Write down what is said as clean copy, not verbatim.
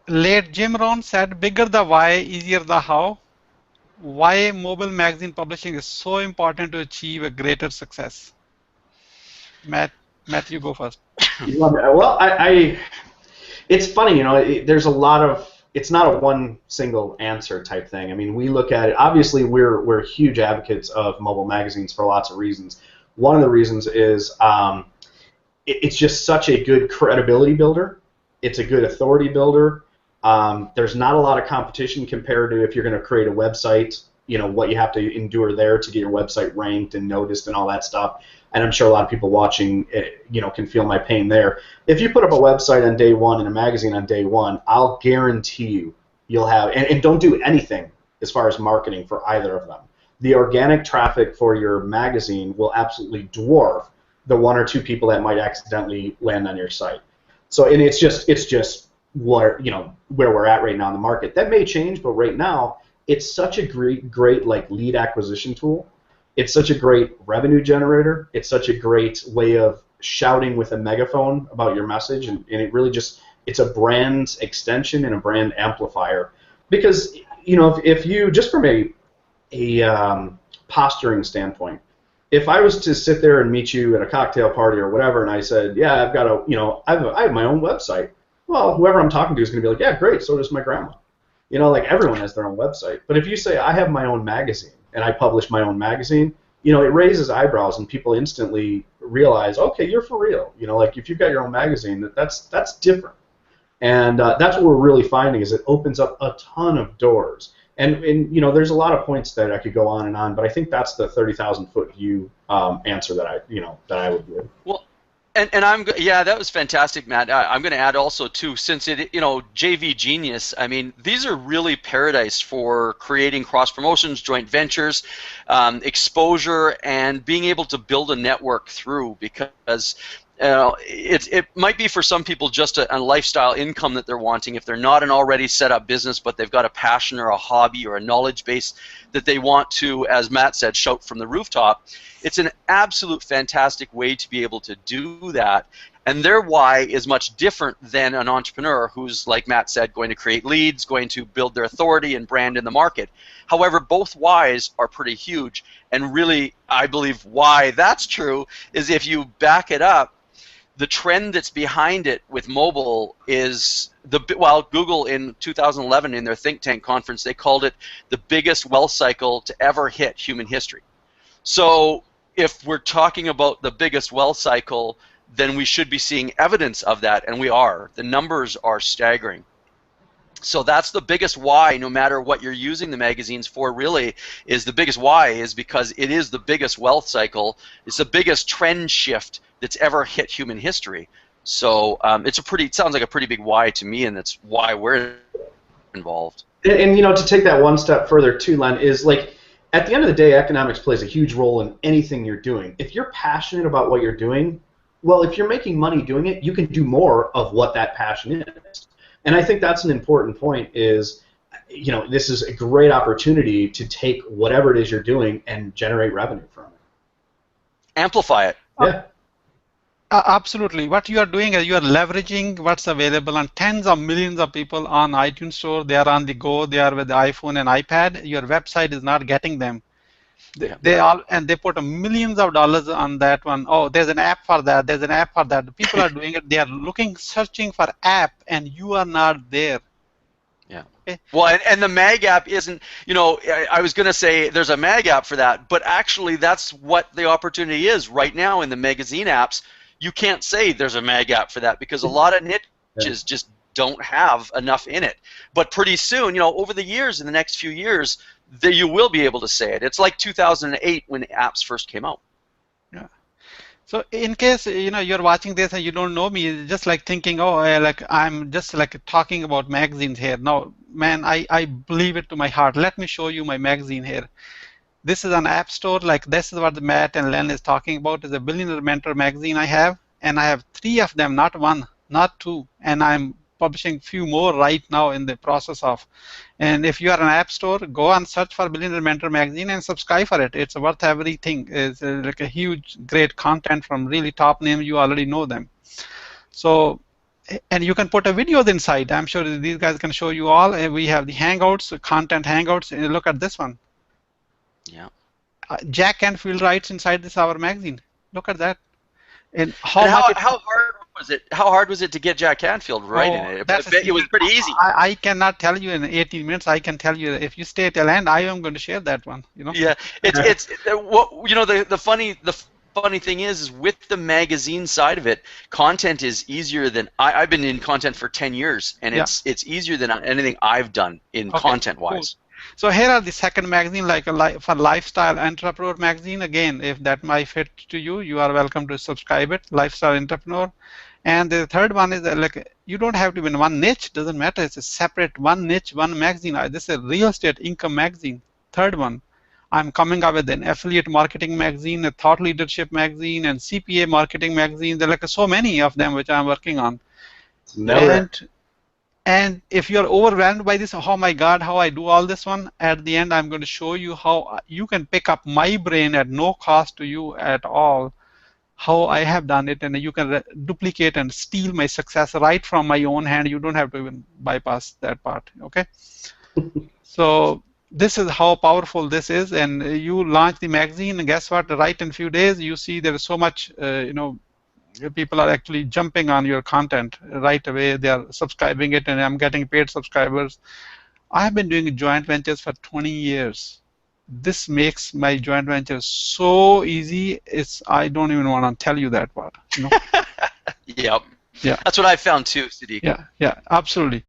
late Jim Rohn said, bigger the why, easier the how. Why mobile magazine publishing is so important to achieve a greater success. Matt, you go first. Well, it's funny, there's a lot of, it's not a one single answer type thing. I mean, we look at it, obviously we're huge advocates of mobile magazines for lots of reasons. One of the reasons is it's just such a good credibility builder. It's a good authority builder. There's not a lot of competition compared to if you're going to create a website, what you have to endure there to get your website ranked and noticed and all that stuff. And I'm sure a lot of people watching, can feel my pain there. If you put up a website on day one and a magazine on day one, I'll guarantee you'll have, and don't do anything as far as marketing for either of them. The organic traffic for your magazine will absolutely dwarf the one or two people that might accidentally land on your site. So, and it's just where we're at right now in the market. That may change, but right now it's such a great like lead acquisition tool. It's such a great revenue generator. It's such a great way of shouting with a megaphone about your message, and it really just, it's a brand extension and a brand amplifier. Because if you, just from a posturing standpoint, if I was to sit there and meet you at a cocktail party or whatever, and I said, yeah, I've got I have my own website. Well, whoever I'm talking to is going to be like, yeah, great, so does my grandma. Like everyone has their own website. But if you say, I have my own magazine, and I publish my own magazine, it raises eyebrows, and people instantly realize, okay, you're for real. Like if you've got your own magazine, that's different. And that's what we're really finding, is it opens up a ton of doors. And there's a lot of points that I could go on, but I think that's the 30,000-foot view answer that I would give. Well, yeah, that was fantastic, Matt. I'm going to add also too, since JV Genius, I mean, these are really paradise for creating cross promotions, joint ventures, exposure, and being able to build a network through, because it might be for some people just a lifestyle income that they're wanting if they're not an already set up business, but they've got a passion or a hobby or a knowledge base that they want to, as Matt said, shout from the rooftop. It's an absolute fantastic way to be able to do that. And their why is much different than an entrepreneur who's, like Matt said, going to create leads, going to build their authority and brand in the market. However, both whys are pretty huge. And really, I believe why that's true is if you back it up, the trend that's behind it with mobile is Google in 2011 in their think tank conference, they called it the biggest wealth cycle to ever hit human history. So if we're talking about the biggest wealth cycle, then we should be seeing evidence of that, and we are. The numbers are staggering. So that's the biggest why, no matter what you're using the magazines for, really, is the biggest why is because it is the biggest wealth cycle. It's the biggest trend shift that's ever hit human history. So it sounds like a pretty big why to me, and that's why we're involved. And to take that one step further too, Len, is like, at the end of the day, economics plays a huge role in anything you're doing. If you're passionate about what you're doing, well, if you're making money doing it, you can do more of what that passion is. And I think that's an important point is, this is a great opportunity to take whatever it is you're doing and generate revenue from it. Amplify it. Yeah. Absolutely. What you are doing is you are leveraging what's available on tens of millions of people on iTunes Store. They are on the go. They are with the iPhone and iPad. Your website is not getting them. They put millions of dollars on that one. Oh, there's an app for that. There's an app for that. The people are doing it. They are searching for app, and you are not there. Yeah. Okay. Well, and the mag app isn't, I was going to say there's a mag app for that, but actually that's what the opportunity is right now in the magazine apps. You can't say there's a mag app for that because a lot of niches just don't have enough in it. But pretty soon, over the years, in the next few years, you will be able to say it. It's like 2008 when apps first came out. Yeah. So in case you're watching this and you don't know me, just like thinking, oh, like I'm just like talking about magazines here. No, man, I believe it to my heart. Let me show you my magazine here. This is an app store. Like this is what the Matt and Len is talking about. Is a Billionaire Mentor magazine I have, and I have 3 of them, not 1, not 2, and I'm publishing few more right now in the process of. And if you are an app store, go and search for Billionaire Mentor magazine and subscribe for it. It's worth everything. It's like a huge, great content from really top names. You already know them. So and you can put a videos inside. I'm sure these guys can show you all. And we have the hangouts, content hangouts, and look at this one. Yeah. Jack Canfield writes inside this our magazine. Look at that. And how hard was it? How hard was it to get Jack Canfield writing it? It was pretty easy. I cannot tell you in 18 minutes. I can tell you if you stay till end, I am going to share that one. Yeah, it's what the funny thing is with the magazine side of it, content is easier than I've been in content for 10 years, and it's easier than anything I've done in content wise. Cool. So here are the second magazine, like for lifestyle entrepreneur magazine. Again, if that might fit to you, you are welcome to subscribe it. Lifestyle entrepreneur. And the third one is like you don't have to be in one niche. Doesn't matter. It's a separate one niche, one magazine. This is a real estate income magazine. Third one. I'm coming up with an affiliate marketing magazine, a thought leadership magazine, and CPA marketing magazine. There are like so many of them which I'm working on. And if you're overwhelmed by this, oh my God, how I do all this one, at the end I'm going to show you how you can pick up my brain at no cost to you at all, how I have done it, and you can duplicate and steal my success right from my own hand. You don't have to even bypass that part, okay? So this is how powerful this is, and you launch the magazine, and guess what? Right in a few days, you see there is so much, people are actually jumping on your content right away. They are subscribing it, and I'm getting paid subscribers. I have been doing joint ventures for 20 years. This makes my joint ventures so easy. I don't even want to tell you that part. Yep. Yeah. That's what I found too, Siddique. Yeah, absolutely.